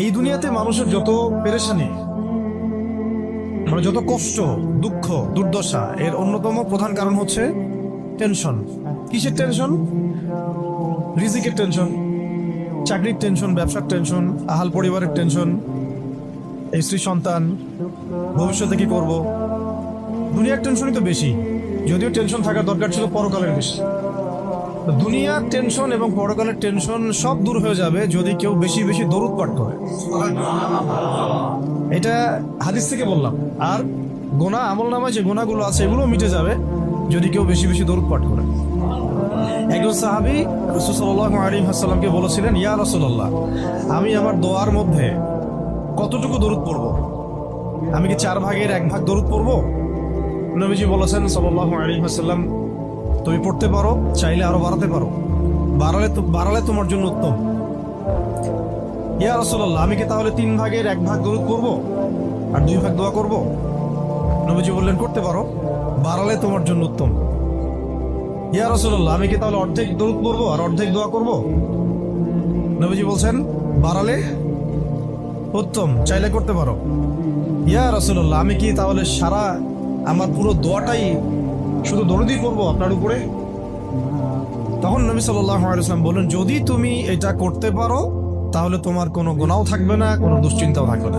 এই দুনিয়াতে মানুষের যত পেরেশানি, মানে যত কষ্ট, দুঃখ, দুর্দশা, এর অন্যতম প্রধান কারণ হচ্ছে টেনশন। কিসের টেনশন? রিজিকের টেনশন, চাকরির টেনশন, ব্যবসার টেনশন, আহাল পরিবারের টেনশন, স্ত্রী সন্তান, ভবিষ্যতে কি করব। দুনিয়ার টেনশনই তো বেশি, যদিও টেনশন থাকার দরকার ছিল পরকালের বেশি। দুনিয়ার টেনশন এবং পরকালের টেনশন সব দূর হয়ে যাবে যদি কেউ বেশি বেশি দরুদ পাঠ করে। এটা হাদিস থেকে বললাম। আর গোনা, আমল নামায় যে গোনাগুলো আছে এগুলো মিটে যাবে যদি কেউ বেশি বেশি দরুদ পাঠ করে। একজন সাহাবী রাসূল সাল্লাল্লাহু আলাইহি ওয়াসাল্লামকে বলেছিলেন, ইয়া রাসূলুল্লাহ, আমি আমার দোয়ার মধ্যে কতটুকু দরুদ পড়ব? আমি কি 1/4 দরুদ পড়ব? নবীজি বলেছেন সাল্লাল্লাহু আলাইহি ওয়াসাল্লাম, তুমি পড়তে পারো, চাইলে আরো বাড়াতে পারো, বাড়ালে তোমার জন্য উত্তম। ইয়া রাসূলুল্লাহ, আমি কি তাহলে 3/1 দরুদ পড়বো আর 2 দোয়া করব? নবীজি বললেন, করতে পারো, বাড়ালে তোমার জন্য উত্তম। ইয়া রাসূলুল্লাহ, আমি কি তাহলে অর্ধেক দরুদ পড়বো আর অর্ধেক দোয়া করব? নবীজি বলছেন, বাড়ালে উত্তম, চাইলে করতে পারো। ইয়া রাসূলুল্লাহ, আমি কি তাহলে আমার পুরো দোয়াটাই শুধু দরুদই পড়বো আপনার উপরে? তখন নবী সাল্লাল্লাহু আলাইহি ওয়াসাল্লাম বললেন, যদি তুমি এটা করতে পারো তাহলে তোমার কোনো গুনাহ থাকবে না, কোনো দুশ্চিন্তাও থাকবে না।